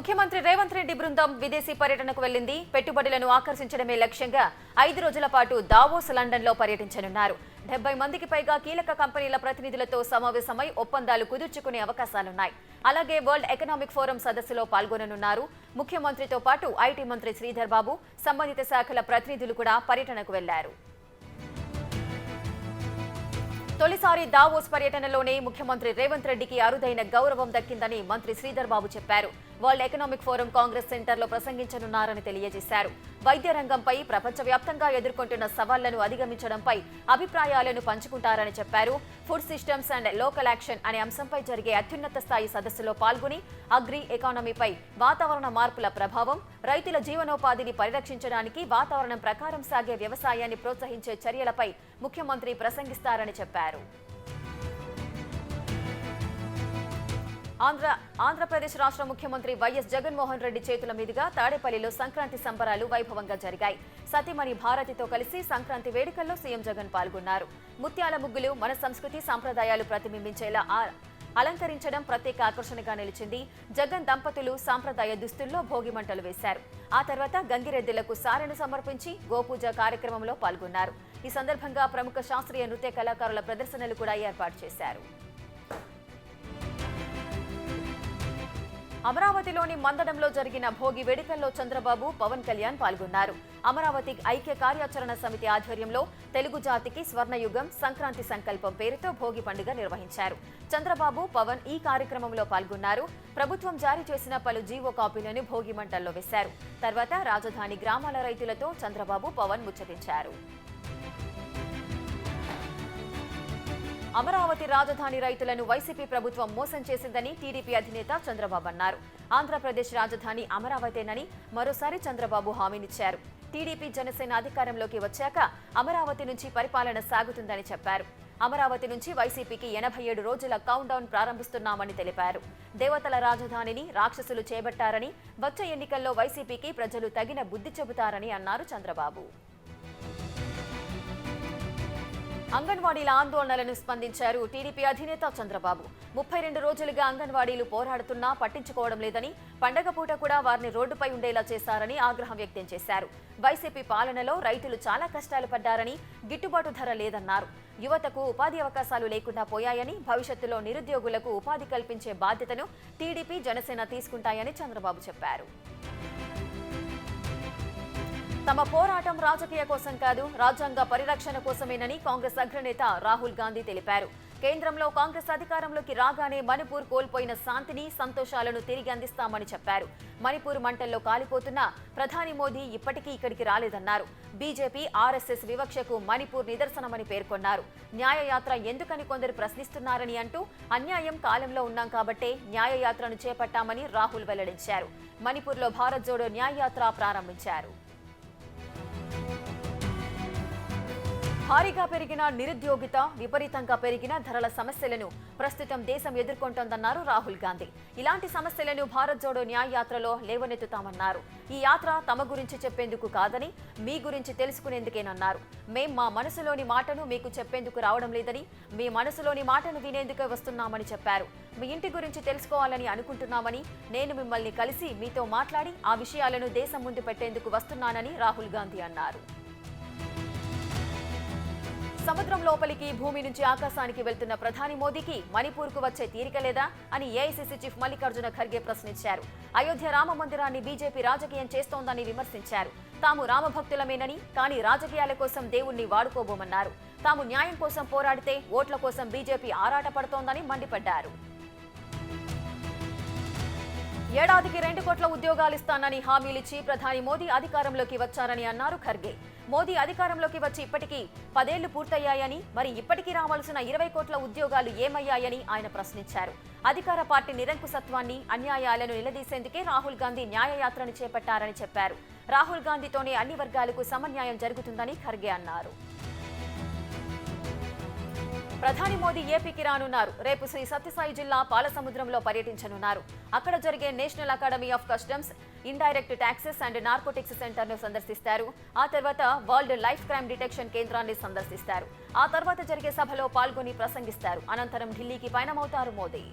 ముఖ్యమంత్రి రేవంత్ రెడ్డి బృందం విదేశీ పర్యటనకు వెళ్లింది. పెట్టుబడులను ఆకర్షించడమే లక్ష్యంగా 5 రోజుల పాటు దావోస్ లండన్లో పర్యటించనున్నారు. 70 మందికి పైగా కీలక కంపెనీల ప్రతినిధులతో సమావేశమై ఒప్పందాలు కుదుర్చుకునే అవకాశాలున్నాయి. అలాగే వరల్డ్ ఎకనామిక్ ఫోరం సదస్సులో పాల్గొననున్నారు. ముఖ్యమంత్రితో పాటు ఐటీ మంత్రి శ్రీధర్ బాబు, సంబంధిత శాఖల ప్రతినిధులు కూడా పర్యటనకు వెళ్లారు. తొలిసారి దావోస్ పర్యటనలోనే ముఖ్యమంత్రి రేవంత్ రెడ్డికి అరుదైన గౌరవం దక్కిందని మంత్రి శ్రీధర్ బాబు చెప్పారు. వరల్డ్ ఎకనామిక్ ఫోరం కాంగ్రెస్ సెంటర్లో ప్రసంగించనున్నారని తెలియజేశారు. వైద్య రంగంపై ప్రపంచవ్యాప్తంగా ఎదుర్కొంటున్న సవాళ్లను అధిగమించడంపై అభిప్రాయాలను పంచుకుంటారని చెప్పారు. Food systems and local action అనే అంశంపై జరిగే అత్యున్నత స్థాయి సదస్సులో పాల్గొని అగ్రి ఎకానమీపై వాతావరణ మార్పుల ప్రభావం, రైతుల జీవనోపాధిని పరిరక్షించడానికి వాతావరణం ప్రకారం సాగే వ్యవసాయాన్ని ప్రోత్సహించే చర్యలపై ముఖ్యమంత్రి ప్రసంగిస్తారని చెప్పారు. ఆంధ్రప్రదేశ్ రాష్ట్ర ముఖ్యమంత్రి వైఎస్ జగన్మోహన్ రెడ్డి చేతుల మీదుగా తాడేపల్లిలో సంక్రాంతి సంబరాలు వైభవంగా జరిగాయి. సతీమణి భారతితో కలిసి సంక్రాంతి వేడుకల్లో సీఎం జగన్ పాల్గొన్నారు. ముత్యాల ముగ్గులు మన సంస్కృతి సంప్రదాయాలు ప్రతిబింబించేలా అలంకరించడం ప్రత్యేక ఆకర్షణగా నిలిచింది. జగన్ దంపతులు సాంప్రదాయ దుస్తుల్లో భోగి మంటలు వేశారు. ఆ తర్వాత గంగిరెద్దులకు సారెను సమర్పించి గోపూజ కార్యక్రమంలో పాల్గొన్నారు. ఈ సందర్భంగా ప్రముఖ శాస్త్రీయ నృత్య కళాకారుల ప్రదర్శనలు కూడా ఏర్పాటు చేశారు. అమరావతిలోని మందడంలో జరిగిన భోగి వేడుకల్లో చంద్రబాబు, పవన్ కళ్యాణ్ పాల్గొన్నారు. అమరావతి ఐక్య కార్యాచరణ సమితి ఆధ్వర్యంలో తెలుగు జాతికి స్వర్ణయుగం సంక్రాంతి సంకల్పం పేరుతో భోగి పండుగ నిర్వహించారు. చంద్రబాబు, పవన్ ఈ కార్యక్రమంలో పాల్గొన్నారు. ప్రభుత్వం జారీ చేసిన పలు జీవో కాపీలను భోగి మంటల్లో వేశారు. తర్వాత రాజధాని గ్రామాల రైతులతో చంద్రబాబు, పవన్ ముచ్చటించారు. అమరావతి రాజధాని రైతులను వైసీపీ ప్రభుత్వం మోసం చేసిందని టీడీపీ అధినేత చంద్రబాబు అన్నారు. ఆంధ్రప్రదేశ్ రాజధాని అమరావతేనని మరోసారి చంద్రబాబు హామీనిచ్చారు. టీడీపీ, జనసేన అధికారంలోకి వచ్చాక అమరావతి నుంచి పరిపాలన సాగుతుందని చెప్పారు. అమరావతి నుంచి వైసీపీకి 87 రోజుల కౌంట్ డౌన్ ప్రారంభిస్తున్నామని తెలిపారు. దేవతల రాజధానిని రాక్షసులు చేపట్టారని, వచ్చే ఎన్నికల్లో వైసీపీకి ప్రజలు తగిన బుద్ధి చెబుతారని అన్నారు చంద్రబాబు. అంగన్వాడీల ఆందోళనలను స్పందించారు టీడీపీ అధినేత చంద్రబాబు. 32 రోజులుగా అంగన్వాడీలు పోరాడుతున్నా పట్టించుకోవడం లేదని, పండగ పూట కూడా వారిని రోడ్డుపై ఉండేలా చేశారని ఆగ్రహం వ్యక్తం చేశారు. వైసీపీ పాలనలో రైతులు చాలా కష్టాలు పడ్డారని, గిట్టుబాటు ధర లేదన్నారు. యువతకు ఉపాధి అవకాశాలు లేకుండా పోయాయని, భవిష్యత్తులో నిరుద్యోగులకు ఉపాధి కల్పించే బాధ్యతను టీడీపీ, జనసేన తీసుకుంటాయని చంద్రబాబు చెప్పారు. తమ పోరాటం రాజకీయ కోసం కాదు, రాజ్యాంగ పరిరక్షణ కోసమేనని కాంగ్రెస్ అగ్రనేత రాహుల్ గాంధీ తెలిపారు. కేంద్రంలో కాంగ్రెస్ అధికారంలోకి రాగానే మణిపూర్ కోల్పోయిన శాంతిని, సంతోషాలను తిరిగి అందిస్తామని చెప్పారు. మణిపూర్ మంటల్లో కాలిపోతున్న ప్రధాని మోదీ ఇప్పటికీ ఇక్కడికి రాలేదన్నారు. బీజేపీ, ఆర్ఎస్ఎస్ వివక్షకు మణిపూర్ నిదర్శనమని పేర్కొన్నారు. న్యాయయాత్ర ఎందుకని కొందరు ప్రశ్నిస్తున్నారని అంటూ, అన్యాయం కాలంలో ఉన్నాం కాబట్టే న్యాయయాత్రను చేపట్టామని రాహుల్ వెల్లడించారు. మణిపూర్లో భారత్ జోడో న్యాయయాత్ర ప్రారంభించారు. భారీగా పెరిగిన నిరుద్యోగిత, విపరీతంగా పెరిగిన ధరల సమస్యలను ప్రస్తుతం దేశం ఎదుర్కొంటోందన్నారు రాహుల్ గాంధీ. ఇలాంటి సమస్యలను భారత్ జోడో న్యాయ యాత్రలో లేవనెత్తుతామన్నారు. ఈ యాత్ర తమ గురించి చెప్పేందుకు కాదని, మీ గురించి తెలుసుకునేందుకేనన్నారు. మేం మా మనసులోని మాటను మీకు చెప్పేందుకు రావడం లేదని, మీ మనసులోని మాటను వినేందుకే వస్తున్నామని చెప్పారు. మీ ఇంటి గురించి తెలుసుకోవాలని అనుకుంటున్నామని, నేను మిమ్మల్ని కలిసి మీతో మాట్లాడి ఆ విషయాలను దేశం ముందు పెట్టేందుకు వస్తున్నానని రాహుల్ గాంధీ అన్నారు. సముద్రం లోపలికి, భూమి నుంచి ఆకాశానికి వెళ్తున్న ప్రధాని మోదీకి మణిపూర్కు వచ్చే తీరిక లేదా అని ఏఐసీసీ చీఫ్ మల్లికార్జున ఖర్గే ప్రశ్నించారు. అయోధ్య రామ మందిరాన్ని బీజేపీ రాజకీయం చేస్తోందని విమర్శించారు. తాము రామభక్తులమేనని, కానీ రాజకీయాల కోసం దేవుణ్ణి వాడుకోబోమన్నారు. తాము న్యాయం కోసం పోరాడితే ఓట్ల కోసం బీజేపీ ఆరాటపడుతోందని మండిపడ్డారు. ఏడాదికి 2 కోట్ల ఉద్యోగాలు ఇస్తానని హామీలిచ్చి ప్రధాని మోదీ అధికారంలోకి వచ్చారని అన్నారు ఖర్గే. మోదీ అధికారంలోకి వచ్చి ఇప్పటికీ 10 ఏళ్లు పూర్తయ్యాయని, మరి ఇప్పటికీ రావాల్సిన 20 కోట్ల ఉద్యోగాలు ఏమయ్యాయని ఆయన ప్రశ్నించారు. అధికార పార్టీ నిరంకుశత్వాన్ని, అన్యాయాలను నిలదీసేందుకే రాహుల్ గాంధీ న్యాయయాత్రను చేపట్టారని చెప్పారు. రాహుల్ గాంధీతోనే అన్ని వర్గాలకు సమన్యాయం జరుగుతుందని ఖర్గే అన్నారు. ప్రధాని మోదీ ఏపీకి రానున్నారు. రేపు శ్రీ సత్యసాయి జిల్లా పాలసముద్రంలో పర్యటించనున్నారు. అక్కడ జరిగే national academy of customs, indirect taxes and narcotics సెంటర్ను సందర్శిస్తారు. ఆ తర్వాత వరల్డ్ లైఫ్ క్రైమ్ డిటెక్షన్ కేంద్రాన్ని సందర్శిస్తారు. ఆ తర్వాత జరిగే సభలో పాల్గొని ప్రసంగిస్తారు. అనంతరం ఢిల్లీకి పయనమవుతారు మోదీ.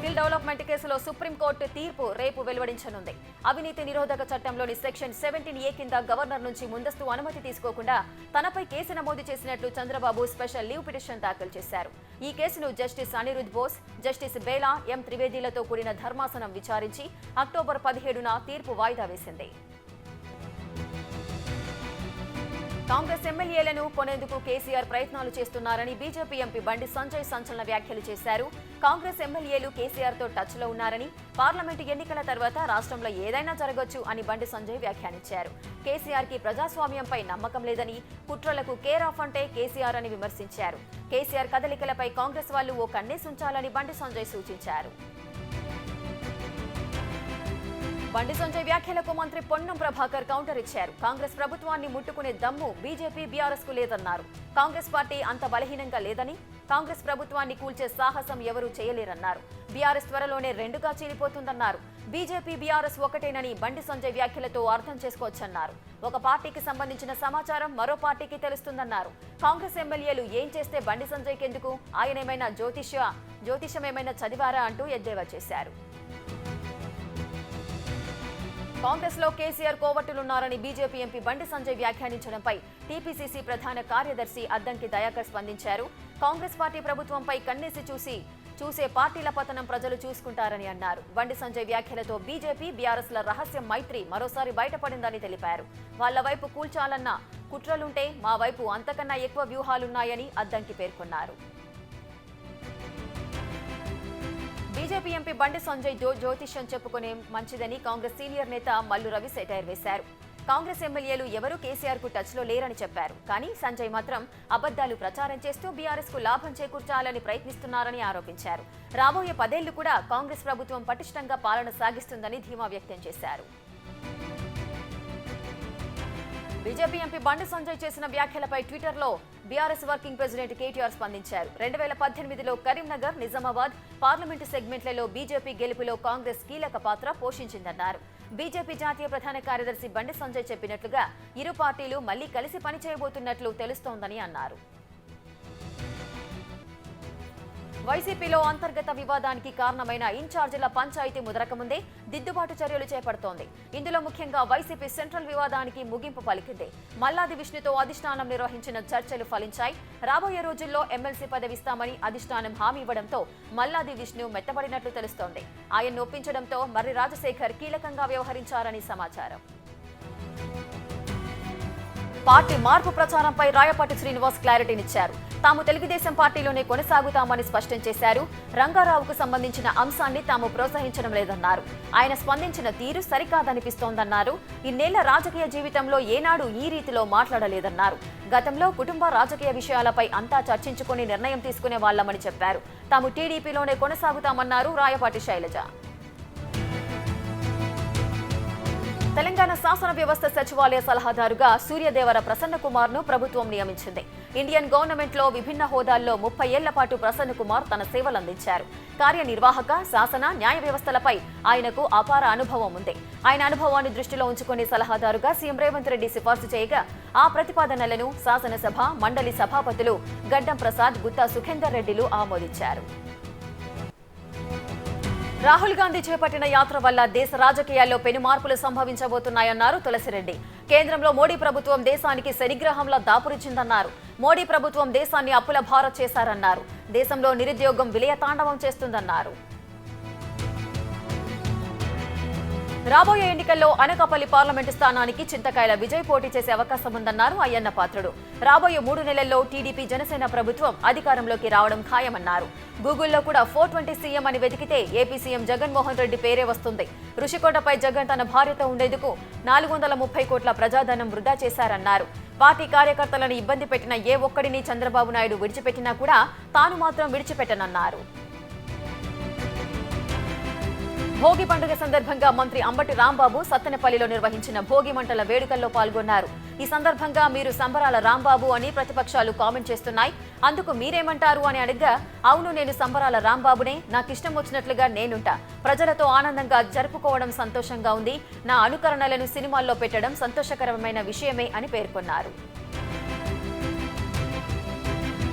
స్కిల్ డెవలప్మెంట్ కేసులో సుప్రీంకోర్టు తీర్పు రేపు వెలువడించనుంది. అవినీతి నిరోధక చట్టంలోని సెక్షన్ 17A కింద గవర్నర్ నుంచి ముందస్తు అనుమతి తీసుకోకుండా తనపై కేసు నమోదు చేసినట్లు చంద్రబాబు స్పెషల్ లీవ్ పిటిషన్ దాఖలు చేశారు. ఈ కేసును జస్టిస్ అనిరుద్ బోస్, జస్టిస్ బేలా ఎం త్రివేదిలతో కూడిన ధర్మాసనం విచారించి అక్టోబర్ 17న తీర్పు వాయిదా వేసింది. కాంగ్రెస్ ఎమ్మెల్యేలను కొనేందుకు కేసీఆర్ ప్రయత్నాలు చేస్తున్నారని బీజేపీ ఎంపీ బండి సంజయ్ సంచలన వ్యాఖ్యలు చేశారు. కాంగ్రెస్ ఎమ్మెల్యేలు కేసీఆర్ తో టచ్ లో ఉన్నారని, పార్లమెంటు ఎన్నికల తర్వాత రాష్ట్రంలో ఏదైనా జరగొచ్చు అని బండి సంజయ్ వ్యాఖ్యానించారు. కేసీఆర్ కి ప్రజాస్వామ్యంపై నమ్మకం లేదని, కుట్రలకు కేర్ ఆఫ్ అంటే కేసీఆర్ అని విమర్శించారు. కేసీఆర్ కదలికలపై కాంగ్రెస్ వాళ్లు ఓ కన్నేసుంచాలని బండి సంజయ్ సూచించారు. బండి సంజయ్ వ్యాఖ్యలకు మంత్రి పొన్నం ప్రభాకర్ కౌంటర్ ఇచ్చారు. కాంగ్రెస్ ప్రభుత్వాన్ని ముట్టుకునే దమ్ము బీజేపీ, బీఆర్ఎస్ కు లేదన్నారు. కాంగ్రెస్ పార్టీ అంత బలహీనంగా లేదని, కాంగ్రెస్ ప్రభుత్వాన్ని కూల్చే సాహసం ఎవరూ చేయలేరన్నారు. బీఆర్ఎస్ త్వరలోనే రెండుగా చీలిపోతుందన్నారు. బీజేపీ, బీఆర్ఎస్ ఒకటేనని బండి సంజయ్ వ్యాఖ్యలతో అర్థం చేసుకోవచ్చన్నారు. ఒక పార్టీకి సంబంధించిన సమాచారం మరో పార్టీకి తెలుస్తుందన్నారు. కాంగ్రెస్ ఎమ్మెల్యేలు ఏం చేస్తే బండి సంజయ్కి ఎందుకు, ఆయనేమైనా జ్యోతిషమేమైనా చదివారా అంటూ ఎద్దేవా చేశారు. కాంగ్రెస్ లో KCR కోవట్టులున్నారని BJP MP Bandi Sanjay వ్యాఖ్యానించడంపై TPCC ప్రధాన కార్యదర్శి అద్దంకి దయాకర్ స్పందించారు. కాంగ్రెస్ పార్టీ ప్రభుత్వంపై కన్నేసి చూసే పార్టీల పతనం ప్రజలు చూసుకుంటారని అన్నారు. బండి సంజయ్ వ్యాఖ్యలతో బీజేపీ, బీఆర్ఎస్ల రహస్య మైత్రి మరోసారి బయటపడిందని తెలిపారు. వాళ్ల వైపు కూల్చాలన్న కుట్రలుంటే మా వైపు అంతకన్నా ఎక్కువ వ్యూహాలున్నాయని అద్దంకి పేర్కొన్నారు. బీజేపీ ఎంపీ బండి సంజయ్ జ్యోతిష్యం చెప్పుకునే మంచిదని కాంగ్రెస్ సీనియర్ నేత మల్లు రవి సెటైర్ వేశారు. కాంగ్రెస్ ఎమ్మెల్యేలు ఎవరూ కేసీఆర్ కు టచ్ లో లేరని చెప్పారు. కానీ సంజయ్ మాత్రం అబద్దాలు ప్రచారం చేస్తూ బీఆర్ఎస్ కు లాభం చేకూర్చాలని ప్రయత్నిస్తున్నారని ఆరోపించారు. రాబోయే 10 ఏళ్లు కూడా కాంగ్రెస్ ప్రభుత్వం పటిష్టంగా పాలన సాగిస్తుందని ధీమా వ్యక్తం చేశారు. బీజేపీ ఎంపీ బండి సంజయ్ చేసిన వ్యాఖ్యలపై ట్విట్టర్లో బీఆర్ఎస్ వర్కింగ్ ప్రెసిడెంట్ కేటీఆర్ స్పందించారు. 2018లో కరీంనగర్, నిజామాబాద్ పార్లమెంటు సెగ్మెంట్లలో బీజేపీ గెలుపులో కాంగ్రెస్ కీలక పాత్ర పోషించిందన్నారు. బీజేపీ జాతీయ ప్రధాన కార్యదర్శి బండి సంజయ్ చెప్పినట్లుగా ఇరు పార్టీలు మళ్లీ కలిసి పనిచేయబోతున్నట్లు తెలుస్తోందని అన్నారు. వైసీపీలో అంతర్గత వివాదానికి కారణమైన ఇన్ఛార్జీల పంచాయతీ ముదరకముందే దిద్దుబాటు చర్యలు చేపడుతోంది. ఇందులో ముఖ్యంగా వైసీపీ సెంట్రల్ వివాదానికి ముగింపు పలికింది. మల్లాది విష్ణుతో అధిష్టానం నిర్వహించిన చర్చలు ఫలించాయి. రాబోయే రోజుల్లో ఎమ్మెల్సీ పదవి ఇస్తామని అధిష్టానం హామీ ఇవ్వడంతో మల్లాది విష్ణు మెత్తబడినట్లు తెలుస్తోంది. ఆయన్ను ఒప్పించడంతో మర్రి రాజశేఖర్ కీలకంగా వ్యవహరించారని సమాచారం. పార్టీ మార్పు ప్రచారంపై రాయపాటి శ్రీనివాస్ క్లారిటీనిచ్చారు. తాము తెలుగుదేశం పార్టీలోనే కొనసాగుతామని స్పష్టం చేశారు. రంగారావుకు సంబంధించిన అంశాన్ని తాము ప్రోత్సహించడం లేదన్నారు. ఆయన స్పందించిన తీరు సరికాదనిపిస్తోందన్నారు. ఇన్నేళ్ల రాజకీయ జీవితంలో ఏనాడు ఈ రీతిలో మాట్లాడలేదన్నారు. గతంలో కుటుంబ రాజకీయ విషయాలపై అంతా చర్చించుకుని నిర్ణయం తీసుకునే వాళ్లమని చెప్పారు. తాము టీడీపీలోనే కొనసాగుతామన్నారు రాయపాటి శైలజ. తెలంగాణ శాసన వ్యవస్థ సచివాలయ సలహాదారుగా సూర్యదేవర ప్రసన్న కుమార్ ను ప్రభుత్వం నియమించింది. ఇండియన్ గవర్నమెంట్ లో విభిన్న హోదాల్లో 30 ఏళ్ల పాటు ప్రసన్న కుమార్ తన సేవలందించారు. కార్యనిర్వాహక, శాసన, న్యాయ వ్యవస్థలపై ఆయనకు అపార అనుభవం ఉంది. ఆయన అనుభవాన్ని దృష్టిలో ఉంచుకుని సలహాదారుగా సీఎం రేవంత్ రెడ్డి సిఫార్సు చేయగా ఆ ప్రతిపాదనలను శాసనసభ, మండలి సభాపతులు గడ్డం ప్రసాద్, గుత్తా సుఖేందర్ రెడ్డిలు ఆమోదించారు. రాహుల్ గాంధీ చేపట్టిన యాత్ర వల్ల దేశ రాజకీయాల్లో పెను మార్పులు సంభవించబోతున్నాయన్నారు తులసిరెడ్డి. కేంద్రంలో మోడీ ప్రభుత్వం దేశానికి శనిగ్రహంలా దాపురిచిందన్నారు. మోడీ ప్రభుత్వం దేశాన్ని అప్పుల భారత్ చేశారన్నారు. దేశంలో నిరుద్యోగం విలయతాండవం చేస్తుందన్నారు. రాబోయే ఎన్నికల్లో అనకాపల్లి పార్లమెంటు స్థానానికి చింతకాయల విజయ్ పోటీ చేసే అవకాశం ఉందన్నారు అయ్యన్న పాత్రుడు. రాబోయే 3 నెలల్లో టీడీపీ, జనసేన ప్రభుత్వం అధికారంలోకి రావడం ఖాయమన్నారు. గూగుల్లో కూడా 420 సీఎం అని వెతికితే ఏపీ సీఎం జగన్మోహన్ రెడ్డి పేరే వస్తుంది. రుషికొండపై జగన్ తన భార్యతో ఉండేందుకు 430 కోట్ల ప్రజాధనం వృధా చేశారన్నారు. పార్టీ కార్యకర్తలను ఇబ్బంది పెట్టిన ఏ ఒక్కడిని చంద్రబాబు నాయుడు విడిచిపెట్టినా కూడా తాను మాత్రం విడిచిపెట్టనన్నారు. భోగి పండుగ సందర్భంగా మంత్రి అంబటి రాంబాబు సత్తెనపల్లిలో నిర్వహించిన భోగి మంటల వేడుకల్లో పాల్గొన్నారు. ఈ సందర్భంగా మీరు సంబరాల రాంబాబు అని ప్రతిపక్షాలు కామెంట్ చేస్తున్నాయి. అందుకు మీరేమంటారు అని అడగ్గా, అవును నేను సంబరాల రాంబాబునే, నాకిష్టం వచ్చినట్లుగా నేనుంటా. ప్రజలతో ఆనందంగా జరుపుకోవడం సంతోషంగా ఉంది. నా అనుకరణలను సినిమాల్లో పెట్టడం సంతోషకరమైన విషయమే అని పేర్కొన్నారు.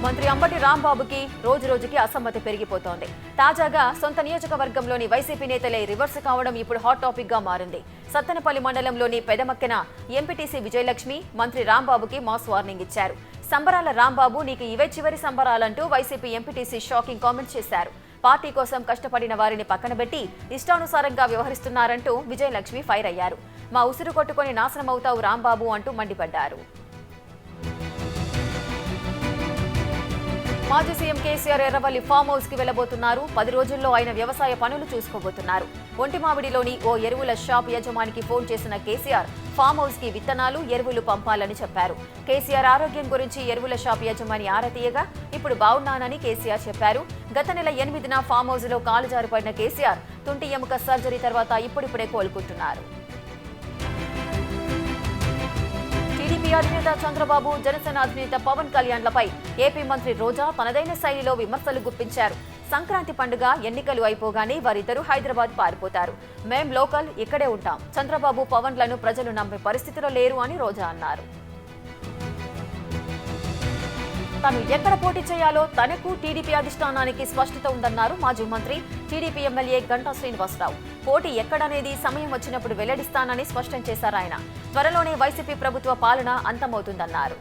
మంత్రి అంబటి రాంబాబుకి రోజు రోజుకి అసమ్మతి పెరిగిపోతోంది. తాజాగా సొంత నియోజకవర్గంలోని వైసీపీ నేతలే రివర్స్ కావడం ఇప్పుడు హాట్ టాపిక్ గా మారింది. సత్తెనపల్లి మండలంలోని పెదమక్కెన ఎంపీటీసీ విజయలక్ష్మి మంత్రి రాంబాబుకి మాస్ వార్నింగ్ ఇచ్చారు. సంబరాల రాంబాబు, నీకు ఇవే చివరి సంబరాలంటూ వైసీపీ ఎంపీటీసీ షాకింగ్ కామెంట్స్ చేశారు. పార్టీ కోసం కష్టపడిన వారిని పక్కనబెట్టి ఇష్టానుసారంగా వ్యవహరిస్తున్నారంటూ విజయలక్ష్మి ఫైర్ అయ్యారు. మా ఉసురు కొట్టుకొని నాశనమవుతావు రాంబాబు అంటూ మండిపడ్డారు. మాజీ CM KCR Erravalli farm house కి వెళ్లబోతున్నారు. 10 రోజుల్లో ఆయన వ్యవసాయ పనులు చూసుకోబోతున్నారు. ఒంటిమావిడిలోని ఓ ఎరువుల షాప్ యజమానికి ఫోన్ చేసిన కేసీఆర్ ఫామ్ హౌస్ కి విత్తనాలు, ఎరువులు పంపాలని చెప్పారు. కేసీఆర్ ఆరోగ్యం గురించి ఎరువుల షాప్ యజమాని ఆరా తీయగా ఇప్పుడు బాగున్నానని కేసీఆర్ చెప్పారు. గత నెల 8న ఫామ్ హౌస్ లో కాలు జారిపడిన కేసీఆర్ తుంటి ఎముక సర్జరీ తర్వాత ఇప్పుడిప్పుడే కోలుకుంటున్నారు. టీడీపీ అధినేత చంద్రబాబు, జనసేన అధినేత పవన్ కళ్యాణ్లపై ఏపీ మంత్రి రోజా తనదైన శైలిలో విమర్శలు గుప్పించారు. సంక్రాంతి పండుగ, ఎన్నికలు అయిపోగానే వారిద్దరూ హైదరాబాద్ పారిపోతారు. మేం లోకల్, ఇక్కడే ఉంటాం. చంద్రబాబు, పవన్లను ప్రజలు నమ్మే పరిస్థితిలో లేరు అని రోజా అన్నారు. తాను ఎక్కడ పోటీ చేయాలో తనకు, టీడీపీ అధిష్టానానికి స్పష్టత ఉందన్నారు మాజీ మంత్రి, టీడీపీ ఎమ్మెల్యే గంటా శ్రీనివాసరావు. పోటీ ఎక్కడనేది సమయం వచ్చినప్పుడు వెల్లడిస్తానని స్పష్టం చేశారు ఆయన. త్వరలోనే వైసీపీ ప్రభుత్వ పాలన అంతమవుతుందన్నారు.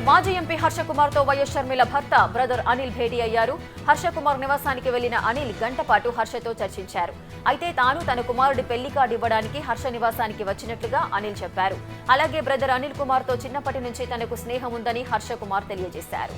మాజీ ఎంపీ హర్షకుమార్ తో వైఎస్ షర్మిల భర్త బ్రదర్ అనిల్ భేటీ అయ్యారు. హర్షకుమార్ నివాసానికి వెళ్లిన అనిల్ గంట పాటు హర్షతో చర్చించారు. అయితే తాను తన కుమారుడి పెళ్లి కార్డు ఇవ్వడానికి హర్ష నివాసానికి వచ్చినట్లుగా అనిల్ చెప్పారు. అలాగే బ్రదర్ అనిల్ కుమార్ తో చిన్నప్పటి నుంచి తనకు స్నేహం ఉందని హర్షకుమార్ తెలియజేశారు.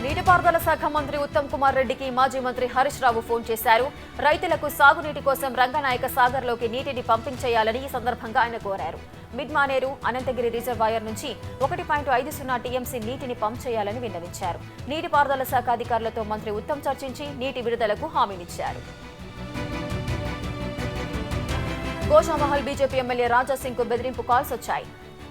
నీటిపారుదల శాఖ మంత్రి ఉత్తమ్ కుమార్ రెడ్డికి మాజీ మంత్రి హరీష్ రావు ఫోన్ చేశారు. రైతులకు సాగునీటి కోసం రంగనాయక సాగర్ లోకి నీటిని పంపింగ్ చేయాలని ఈ సందర్భంగా ఆయన కోరారు. మిడ్మానేరు, అనంతగిరి రిజర్వాయర్ నుంచి 1.50 టీఎంసీ నీటిని పంప్ చేయాలని విన్నవించారు. నీటిపారుదల శాఖ అధికారులతో మంత్రి ఉత్తమ్ చర్చించి నీటి విడుదలకు హామీనిచ్చారు. గోషామహల్ బీజేపీ ఎమ్మెల్యే రాజాసింగ్ కు బెదిరింపు కాల్స్ వచ్చాయి.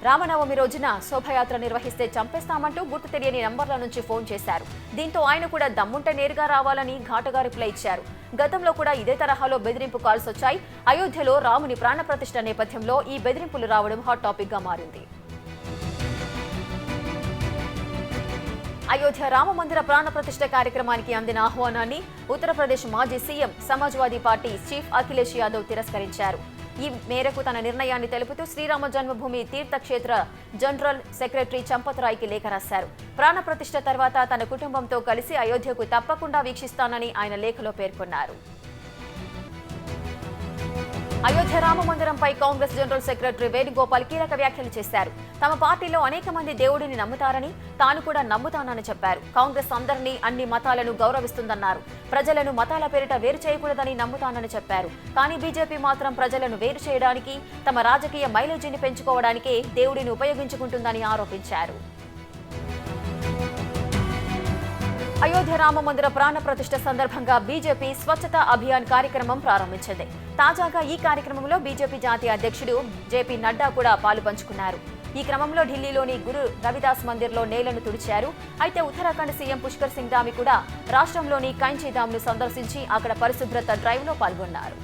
రామనవమి రోజున శోభయాత్ర నిర్వహిస్తే చంపేస్తామంటూ గుర్తు తెలియని నంబర్ల నుంచి ఫోన్ చేశారు. దీంతో ఆయన కూడా దమ్ముంటే నేరుగా రావాలని ఘాటుగా రిప్లై ఇచ్చారు. గతంలో కూడా ఇదే తరహాలో బెదిరింపు కాల్స్ వచ్చాయి. అయోధ్యలో రాముని ప్రాణప్రతిష్ఠ నేపథ్యంలో ఈ బెదిరింపులు రావడం హాట్ టాపిక్ గా మారింది. అయోధ్య రామ మందిర ప్రాణప్రతిష్ఠ కార్యక్రమానికి అందిన ఆహ్వానాన్ని ఉత్తరప్రదేశ్ మాజీ CM, Samajwadi party chief Akhilesh Yadav తిరస్కరించారు. ఈ మేరకు తన నిర్ణయాన్ని తెలుపుతూ శ్రీరామ జన్మభూమి తీర్థక్షేత్ర జనరల్ సెక్రటరీ చంపత్ రాయ్కి లేఖ రాశారు. ప్రాణప్రతిష్ఠ తర్వాత తన కుటుంబంతో కలిసి అయోధ్యకు తప్పకుండా వీక్షిస్తానని ఆయన లేఖలో పేర్కొన్నారు. అయోధ్య రామ మందిరంపై కాంగ్రెస్ జనరల్ సెక్రటరీ వేణుగోపాల్ కీలక వ్యాఖ్యలు చేశారు. తమ పార్టీలో అనేక మంది దేవుడిని నమ్ముతారని, తాను కూడా నమ్ముతానని చెప్పారు. కాంగ్రెస్ అందరినీ, అన్ని మతాలను గౌరవిస్తుందన్నారు. ప్రజలను మతాల పేరిట వేరు చేయకూడదని నమ్ముతానని చెప్పారు. కానీ బీజేపీ మాత్రం ప్రజలను వేరు చేయడానికి, తమ రాజకీయ మైలేజీని పెంచుకోవడానికే దేవుడిని ఉపయోగించుకుంటుందని ఆరోపించారు. అయోధ్య రామ మందిర ప్రాణ ప్రతిష్ఠ సందర్భంగా బీజేపీ స్వచ్ఛతా అభియాన్ కార్యక్రమం ప్రారంభించింది. తాజాగా ఈ కార్యక్రమంలో బీజేపీ జాతీయ అధ్యక్షుడు జేపీ నడ్డా కూడా పాలుపంచుకున్నారు. ఈ క్రమంలో ఢిల్లీలోని గురు రవిదాస్ మందిర్లో నేలను తుడిచారు. అయితే ఉత్తరాఖండ్ సీఎం పుష్కర్ సింగ్ ధామి కూడా రాష్ట్రంలోని కైంచీధామ్ను సందర్శించి అక్కడ పరిశుభ్రత డ్రైవ్లో పాల్గొన్నారు.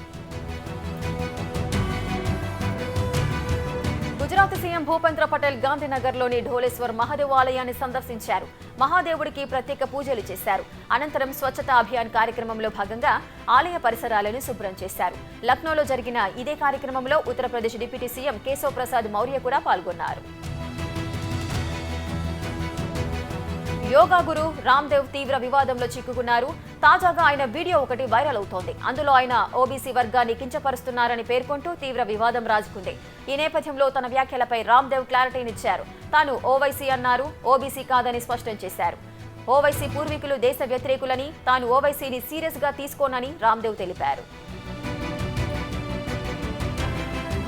గుజరాత్ సీఎం భూపేంద్ర పటేల్ గాంధీనగర్లోని ఢోలేశ్వర్ మహాదేవ్ ఆలయాన్ని సందర్శించారు. మహాదేవుడికి ప్రత్యేక పూజలు చేశారు. అనంతరం స్వచ్ఛతా అభియాన్ కార్యక్రమంలో భాగంగా ఆలయ పరిసరాలను శుభ్రం చేశారు. లక్నోలో జరిగిన ఇదే కార్యక్రమంలో ఉత్తరప్రదేశ్ డిప్యూటీ సీఎం కేశవ్ ప్రసాద్ మౌర్య కూడా పాల్గొన్నారు. యోగా గురు రామ్దేవ్ తీవ్ర వివాదంలో చిక్కుకున్నారు. తాజాగా ఆయన వీడియో ఒకటి వైరల్ అవుతోంది. అందులో ఆయన ఓబీసీ వర్గాన్ని కించపరుస్తున్నారని పేర్కొంటూ తీవ్ర వివాదం రాజుకుంది. ఈ నేపథ్యంలో తన వ్యాఖ్యలపై రామ్దేవ్ క్లారిటీనిచ్చారు. తాను ఓవైసీ అన్నారు, ఓబీసీ కాదని స్పష్టం చేశారు. ఓవైసీ పూర్వీకులు దేశ వ్యతిరేకులని, తాను ఓవైసీని సీరియస్ గా తీసుకోనని రామ్దేవ్ తెలిపారు.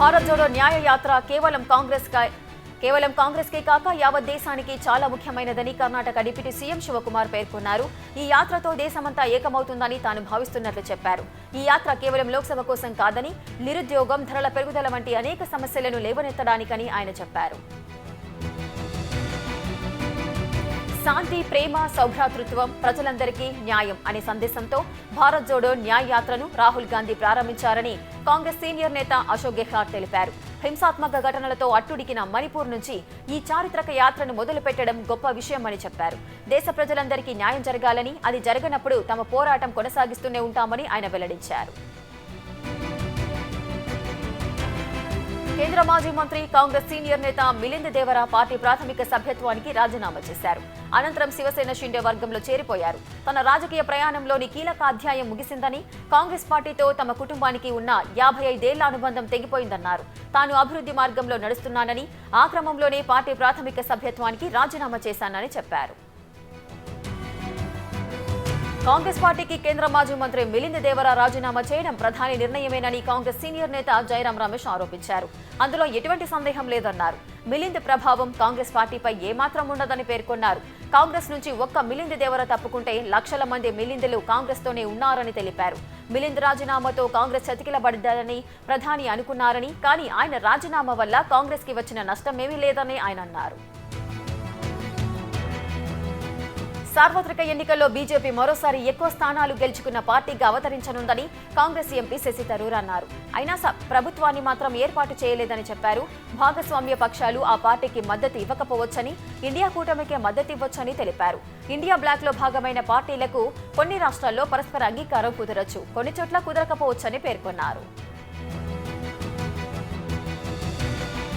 భారత్ జోడో న్యాయ యాత్ర కేవలం కాంగ్రెస్ కే కాక యావత్ దేశానికి చాలా ముఖ్యమైనదని కర్ణాటక డిప్యూటీ సీఎం శివకుమార్ పేర్కొన్నారు. ఈ యాత్రతో దేశమంతా ఏకమవుతుందని తాను భావిస్తున్నట్లు చెప్పారు. ఈ యాత్ర కేవలం లోక్సభ కోసం కాదని, నిరుద్యోగం, ధరల పెరుగుదల వంటి అనేక సమస్యలను లేవనెత్తడానికని ఆయన చెప్పారు. శాంతి, ప్రేమ, సౌభ్రాతృత్వం, ప్రజలందరికీ న్యాయం అనే సందేశంతో భారత్ జోడో న్యాయ యాత్రను రాహుల్ గాంధీ ప్రారంభించారని కాంగ్రెస్ సీనియర్ నేత అశోక్ గెహ్లాట్ తెలిపారు. హింసాత్మక ఘటనలతో అట్టుడికిన మణిపూర్ నుంచి ఈ చారిత్రక యాత్రను మొదలుపెట్టడం గొప్ప విషయమని చెప్పారు. దేశ ప్రజలందరికీ న్యాయం జరగాలని, అది జరగనప్పుడు తమ పోరాటం కొనసాగిస్తూనే ఉంటామని ఆయన వెల్లడించారు. కేంద్ర మాజీ మంత్రి, కాంగ్రెస్ సీనియర్ నేత మిలింద్ దేవరా పార్టీ ప్రాథమిక సభ్యత్వానికి రాజీనామా చేశారు. అనంతరం శివసేన షిండే వర్గంలో చేరిపోయారు. తన రాజకీయ ప్రయాణంలోని కీలక అధ్యాయం ముగిసిందని, కాంగ్రెస్ పార్టీతో తమ కుటుంబానికి ఉన్న 55 ఏళ్ల అనుబంధం తెగిపోయిందన్నారు. తాను అభివృద్ధి మార్గంలో నడుస్తున్నానని, ఆ క్రమంలోనే పార్టీ ప్రాథమిక సభ్యత్వానికి రాజీనామా చేశానని చెప్పారు. కాంగ్రెస్ పార్టీకి కేంద్ర మాజీ మంత్రి మిలింద్ దేవరా రాజీనామా చేయడం ప్రధాని నిర్ణయమేనని కాంగ్రెస్ సీనియర్ నేత జయరాం రమేష్ ఆరోపించారు. అందులో ఎటువంటి సందేహం లేదన్నారు. మిలింద్ ప్రభావం కాంగ్రెస్ పార్టీపై ఏమాత్రం ఉండదని పేర్కొన్నారు. కాంగ్రెస్ నుంచి ఒక్క మిలింద్ దేవరా తప్పుకుంటే లక్షల మంది మిలిందులు కాంగ్రెస్ తోనే ఉన్నారని తెలిపారు. మిలింద్ రాజీనామాతో కాంగ్రెస్ చతికిలబడ్డారని ప్రధాని అనుకున్నారని, కానీ ఆయన రాజీనామా వల్ల కాంగ్రెస్ కి వచ్చిన నష్టమేమీ లేదని ఆయన అన్నారు. సార్వత్రిక ఎన్నికల్లో బీజేపీ మరోసారి ఎక్కువ స్థానాలు గెలుచుకున్న పార్టీగా అవతరించనుందని కాంగ్రెస్ ఎంపీ శశి థరూర్ అన్నారు. అయినా ప్రభుత్వాన్ని మాత్రం ఏర్పాటు చేయలేదని చెప్పారు. భాగస్వామ్య పక్షాలు ఆ పార్టీకి మద్దతు ఇవ్వకపోవచ్చని, ఇండియా కూటమికే మద్దతు ఇవ్వొచ్చని తెలిపారు. ఇండియా బ్లాక్ లో భాగమైన పార్టీలకు కొన్ని రాష్ట్రాల్లో పరస్పర అంగీకారం కుదరొచ్చు, కొన్ని చోట్ల కుదరకపోవచ్చని పేర్కొన్నారు.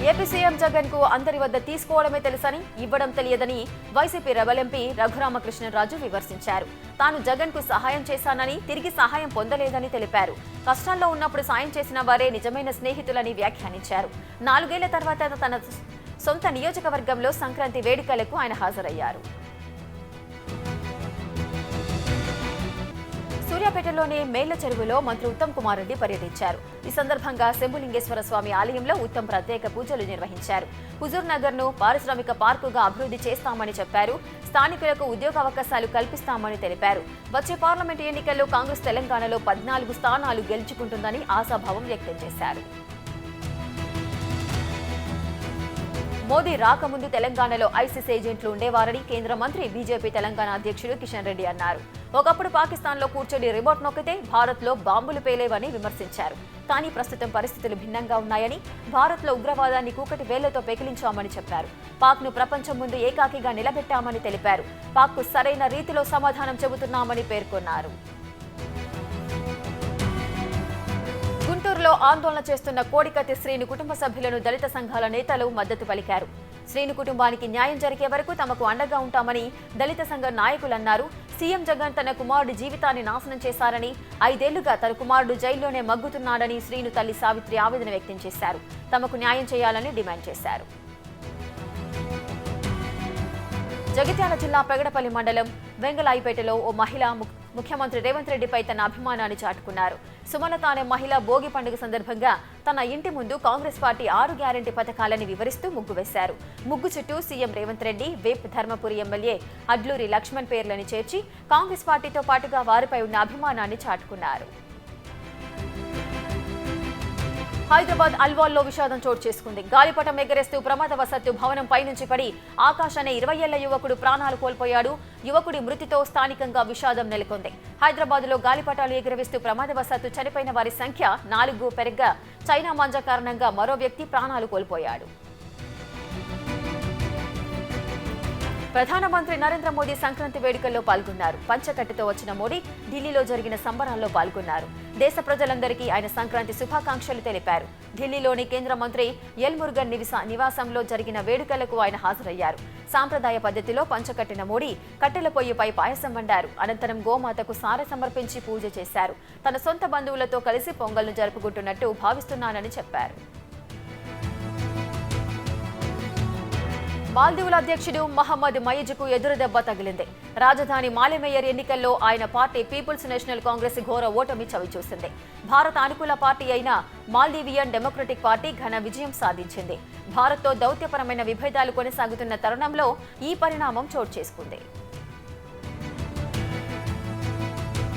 ఏపీ సీఎం జగన్ కు అందరి వద్ద తీసుకోవడమే తెలుసని, ఇవ్వడం తెలియదని వైసీపీ రెబల్ ఎంపీ రఘురామకృష్ణరాజు విమర్శించారు. తాను జగన్ కు సహాయం చేశానని, తిరిగి సహాయం పొందలేదని తెలిపారు. కష్టాల్లో ఉన్నప్పుడు సాయం చేసిన వారే నిజమైన స్నేహితులని వ్యాఖ్యానించారు. 4 ఏళ్ల తర్వాత తన సొంత నియోజకవర్గంలో సంక్రాంతి వేడుకలకు ఆయన హాజరయ్యారు. సూర్యాపేటలోని మేళ్ల చెరువులో మంత్రి ఉత్తమ్ కుమార్ రెడ్డి పర్యటించారు. ఈ సందర్భంగా శంభులింగేశ్వర స్వామి ఆలయంలో ఉత్తమ్ ప్రత్యేక పూజలు నిర్వహించారు. హుజూర్ నగర్ ను పారిశ్రామిక పార్కుగా అభివృద్ధి చేస్తామని చెప్పారు. స్థానికులకు ఉద్యోగావకాశాలు కల్పిస్తామని తెలిపారు. వచ్చే పార్లమెంటు ఎన్నికల్లో కాంగ్రెస్ తెలంగాణలో 14 స్థానాలు గెలుచుకుంటుందని ఆశాభావం వ్యక్తం చేశారు. మోదీ రాకముందు తెలంగాణలో ఐసిస్ ఏజెంట్లు ఉండేవారని కేంద్ర మంత్రి, బీజేపీ తెలంగాణ అధ్యక్షుడు కిషన్ రెడ్డి అన్నారు. ఒకప్పుడు పాకిస్తాన్లో కూర్చొని రిమోట్ నొక్కితే భారత్లో బాంబులు పేలేవని విమర్శించారు. కానీ ప్రస్తుతం పరిస్థితులు భిన్నంగా ఉన్నాయని, భారత్లో ఉగ్రవాదాన్ని కూకటి వేళ్లతో పెకిలించామని చెప్పారు. పాక్ను ప్రపంచం ముందు ఏకాకిగా నిలబెట్టామని తెలిపారు. పాక్కు సరైన రీతిలో సమాధానం చెబుతున్నామని పేర్కొన్నారు. గుంటూరులో ఆందోళన చేస్తున్న కోడికత్తి శ్రీను కుటుంబ సభ్యులను దళిత సంఘాల నేతలు మద్దతు పలికారు. శ్రీను కుటుంబానికి న్యాయం జరిగే వరకు తమకు అండగా ఉంటామని దళిత సంఘ నాయకులన్నారు. సీఎం జగన్ తన కుమారుడి జీవితాన్ని నాశనం చేశారని, 5 ఏళ్లుగా తన కుమారుడు జైల్లోనే మగ్గుతున్నాడని శ్రీను తల్లి సావిత్రి ఆవేదన వ్యక్తం చేశారు. తమకు న్యాయం చేయాలని డిమాండ్ చేశారు. జగిత్యాల జిల్లా పెగడపల్లి మండలం వెంగళాయిపేటలో ఓ మహిళ ముఖ్యమంత్రి రేవంత్ రెడ్డిపై తన అభిమానాన్ని చాటుకున్నారు. సుమలత అనే మహిళ భోగి పండుగ సందర్భంగా తన ఇంటి ముందు కాంగ్రెస్ పార్టీ 6 గ్యారెంటీ పథకాలని వివరిస్తూ ముగ్గు వేశారు. ముగ్గు చుట్టూ సీఎం రేవంత్ రెడ్డి, వేప్ ధర్మపురి ఎమ్మెల్యే అడ్లూరి లక్ష్మణ్ పేర్లను చేర్చి కాంగ్రెస్ పార్టీతో పాటుగా వారిపై ఉన్న అభిమానాన్ని చాటుకున్నారు. హైదరాబాద్ అల్వాల్లో విషాదం చోటు చేసుకుంది. గాలిపటం ఎగరేస్తూ ప్రమాదవశాత్తు భవనంపై నుంచి పడి ఆకాశాన్ని 20 ఏళ్ల యువకుడు ప్రాణాలు కోల్పోయాడు. యువకుడి మృతితో స్థానికంగా విషాదం నెలకొంది. హైదరాబాద్లో గాలిపటాలు ఎగురవేస్తూ ప్రమాదవశాత్తు చనిపోయిన వారి సంఖ్య 4 పెరగ్గా చైనా మాంజా కారణంగా మరో వ్యక్తి ప్రాణాలు కోల్పోయాడు. ప్రధానమంత్రి నరేంద్ర మోదీ సంక్రాంతి వేడుకల్లో పాల్గొన్నారు. పంచకట్టుతో వచ్చిన మోడీ ఢిల్లీలో జరిగిన సంబరాల్లో పాల్గొన్నారు. దేశ ప్రజలందరికీ ఆయన సంక్రాంతి శుభాకాంక్షలు తెలిపారు. ఢిల్లీలోని కేంద్ర మంత్రి ఎల్ మురుగన్ నివాసంలో జరిగిన వేడుకలకు ఆయన హాజరయ్యారు. సాంప్రదాయ పద్ధతిలో పంచకట్టిన మోడీ కట్టెల పొయ్యిపై పాయసం వండారు. అనంతరం గోమాతకు సారె సమర్పించి పూజ చేశారు. తన సొంత బంధువులతో కలిసి పొంగల్ను జరుపుకుంటున్నట్టు భావిస్తున్నానని చెప్పారు. మాల్దీవుల అధ్యక్షుడు మహమ్మద్ మయీజ్కు ఎదురుదెబ్బ తగిలింది. రాజధాని మాలే మేయర్ ఎన్నికల్లో ఆయన పార్టీ పీపుల్స్ నేషనల్ కాంగ్రెస్ ఘోర ఓటమి చవిచూసింది. భారత అనుకూల పార్టీ అయిన మాల్దీవియన్ డెమోక్రటిక్ పార్టీ ఘన విజయం సాధించింది. భారత్తో దౌత్యపరమైన విభేదాలు కొనసాగుతున్న తరుణంలో ఈ పరిణామం చోటు చేసుకుంది.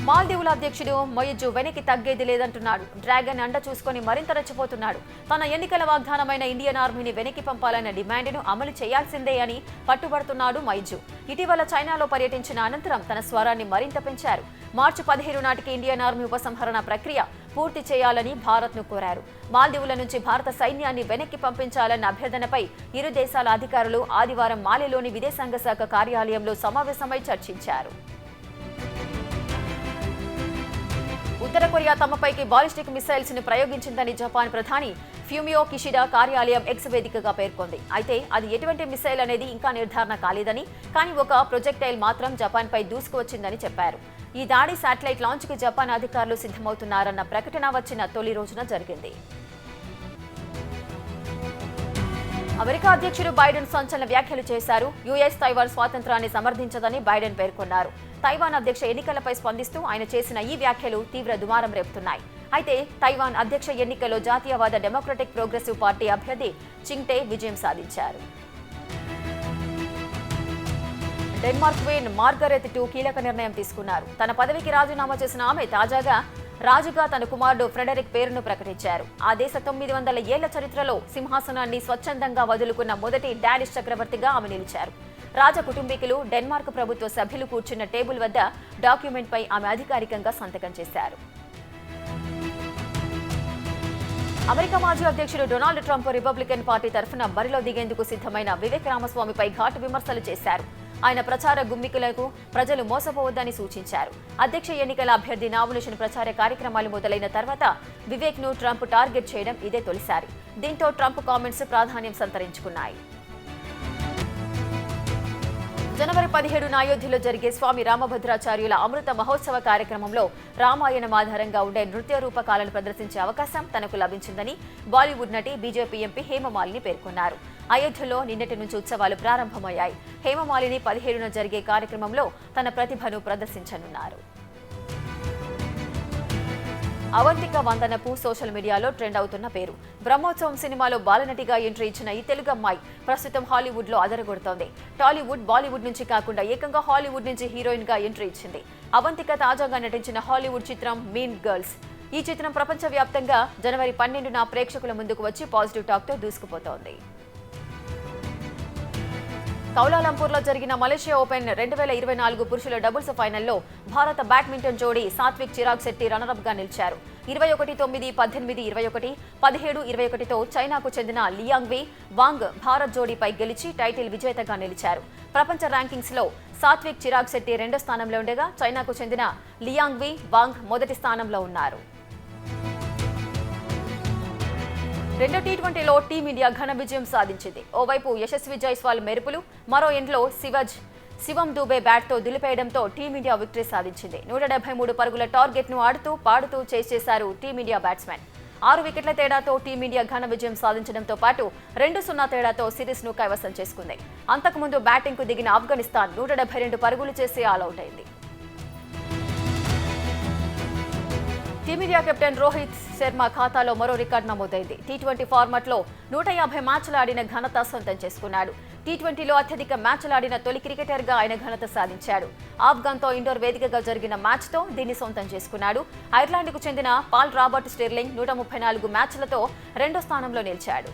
మాల్దీవుల అధ్యక్షుడు మొయిజు వెనక్కి తగ్గేది లేదంటున్నాడు. డ్రాగన్ అండ చూసుకొని మరింత రెచ్చిపోతున్నాడు. తన ఎన్నికల వాగ్దానమైన ఇండియన్ ఆర్మీని వెనక్కి పంపాలన్న డిమాండ్ను అమలు చేయాల్సిందే అని పట్టుబడుతున్నాడు మొయిజు. ఇటీవల చైనాలో పర్యటించిన అనంతరం తన స్వరాన్ని మరింత పెంచారు. మార్చి 17 నాటికి ఇండియన్ ఆర్మీ ఉపసంహరణ ప్రక్రియ పూర్తి చేయాలని భారత్ను కోరారు. మాల్దీవుల నుంచి భారత సైన్యాన్ని వెనక్కి పంపించాలన్న అభ్యర్థనపై ఇరు దేశాల అధికారులు ఆదివారం మాలిలోని విదేశాంగ శాఖ కార్యాలయంలో సమావేశమై చర్చించారు. ఉత్తర కొరియా తమపైకి బాలిస్టిక్ మిసైల్స్ ని ప్రయోగించిందని జపాన్ ప్రధాని ఫ్యూమియో కిషిడా కార్యాలయం ఎక్స్ వేదికగా పేర్కొంది. అయితే అది ఎటువంటి మిసైల్ అనేది ఇంకా నిర్ధారణ కాలేదని, కానీ ఒక ప్రొజెక్టైల్ మాత్రం జపాన్ పై దూసుకువచ్చిందని చెప్పారు. ఈ దాడి శాటిలైట్ లాంచ్ కి జపాన్ అధికారులు సిద్ధమవుతున్నారన్న ప్రకటన వచ్చిన తొలి రోజున జరిగింది. అమెరికా అధ్యక్షుడు బైడెన్ సంచలన వ్యాఖ్యలు చేశారు. యుఎస్ తైవాన్ స్వాతంత్రాన్ని సమర్థించదని బైడెన్ పేర్కొన్నారు. తైవాన్ అధ్యక్ష ఎన్నికలపై స్పందిస్తూ ఆయన చేసిన ఈ వ్యాఖ్యలు తీవ్ర దుమారం రేపుతున్నాయి. అయితే తైవాన్ అధ్యక్ష ఎన్నికల్లో జాతీయవాద డెమోక్రటిక్ ప్రోగ్రెసివ్ పార్టీ అభ్యర్థి చింగ్టే విజయం సాధించారు. డెన్మార్క్ క్వీన్ మార్గరెత్ II కీలక నిర్ణయం తీసుకున్నారు. తన పదవికి రాజీనామా చేసిన ఆమె తాజాగా రాజుగా తన కుమారుడు ఫ్రెడరిక్ పేరును ప్రకటించారు. ఆ దేశ 900 ఏళ్ల చరిత్రలో సింహాసనాన్ని స్వచ్ఛందంగా వదులుకున్న మొదటి డానిష్ చక్రవర్తిగా ఆమె నిలిచారు. రాజ కుటుంబీకులు, డెన్మార్క్ ప్రభుత్వ సభ్యులు కూర్చున్న టేబుల్ వద్ద డాక్యుమెంట్ పై ఆమె అధికారికంగా సంతకం చేశారు. అమెరికా మాజీ అధ్యక్షుడు డొనాల్డ్ ట్రంప్ రిపబ్లికన్ పార్టీ తరఫున బరిలో దిగేందుకు సిద్ధమైన వివేక్ రామస్వామిపై ఘాటు విమర్శలు చేశారు. ఆయన ప్రచార గుమ్మికులకు ప్రజలు మోసపోవద్దని సూచించారు. అధ్యక్ష ఎన్నికల అభ్యర్థి నామినేషన్ ప్రచార కార్యక్రమాలు మొదలైన తర్వాత వివేక్ ను ట్రంప్ టార్గెట్ చేయడం ఇదే తొలిసారి. దీంతో ట్రంప్ కామెంట్స్ ప్రాధాన్యం సంతరించుకున్నాయి. జనవరి 17న అయోధ్యలో జరిగే స్వామి రామభద్రాచార్యుల అమృత మహోత్సవ కార్యక్రమంలో రామాయణం ఆధారంగా ఉండే నృత్య రూపకాలను ప్రదర్శించే అవకాశం తనకు లభించిందని బాలీవుడ్ నటి బీజేపీ ఎంపీ హేమమాలిని పేర్కొన్నారు. అయోధ్యలో నిన్నటి నుంచి ఉత్సవాలు ప్రారంభమయ్యాయి. హేమమాలిని 17న జరిగే కార్యక్రమంలో తన ప్రతిభను ప్రదర్శించనున్నారు. అవంతిక వందనపు సోషల్ మీడియాలో ట్రెండ్ అవుతున్న పేరు. బ్రహ్మోత్సవం సినిమాలో బాలనటిగా ఎంట్రీ ఇచ్చిన ఈ తెలుగు అమ్మాయి ప్రస్తుతం హాలీవుడ్ లో అదరగొడుతోంది. టాలీవుడ్, బాలీవుడ్ నుంచి కాకుండా ఏకంగా హాలీవుడ్ నుంచి హీరోయిన్ గా ఎంట్రీ ఇచ్చింది. అవంతిక తాజాగా నటించిన హాలీవుడ్ చిత్రం మీన్ గర్ల్స్. ఈ చిత్రం ప్రపంచవ్యాప్తంగా జనవరి 12న ప్రేక్షకుల ముందుకు వచ్చి పాజిటివ్ టాక్ తో దూసుకుపోతోంది. కౌలాలంపూర్లో జరిగిన మలేషియా ఓపెన్ 2024 పురుషుల డబుల్స్ ఫైనల్లో భారత బ్యాడ్మింటన్ జోడీ సాత్విక్ చిరాగ్ శెట్టి రన్నరప్ గా నిలిచారు. 21-9, 18-21, 17-21తో చైనాకు చెందిన లియాంగ్వి వాంగ్ భారత్ జోడీపై గెలిచి టైటిల్ విజేతగా నిలిచారు. ప్రపంచ ర్యాంకింగ్స్ లో సాత్విక్ చిరాగ్ శెట్టి 2వ స్థానంలో ఉండగా చైనాకు చెందిన లియాంగ్వి వాంగ్ మొదటి స్థానంలో ఉన్నారు. రెండో టీ20లో టీమిండియా ఘన విజయం సాధించింది. ఓవైపు యశస్వి జైస్వాల్ మెరుపులు, మరో ఎండ్లో శివం దూబే బ్యాట్తో దులిపేయడంతో టీమిండియా విక్టరీ సాధించింది. 173 పరుగుల టార్గెట్ను ఆడుతూ పాడుతూ చేశారు టీమిండియా బ్యాట్స్మెన్. 6 వికెట్ల తేడాతో టీమిండియా ఘన విజయం సాధించడంతో పాటు 2-0 తేడాతో సిరీస్ను కైవసం చేసుకుంది. అంతకుముందు బ్యాటింగ్కు దిగిన ఆఫ్ఘనిస్తాన్ 172 పరుగులు చేసి ఆలౌట్ అయింది. టీమిండియా కెప్టెన్ రోహిత్ శర్మ ఖాతాలో మరో రికార్డు నమోదైంది. టీ20 ఫార్మాట్లో 150 మ్యాచ్లు ఆడిన ఘనత సొంతం చేసుకున్నాడు. టీ20లో అత్యధిక మ్యాచ్లు ఆడిన తొలి క్రికెటర్గా ఆయన ఘనత సాధించాడు. ఆఫ్ఘన్తో ఇండోర్ వేదికగా జరిగిన మ్యాచ్తో దీన్ని సొంతం చేసుకున్నాడు. ఐర్లాండ్కు చెందిన పాల్ రాబర్ట్ స్టెర్లింగ్ 134 మ్యాచ్లతో 2వ స్థానంలో నిలిచాడు.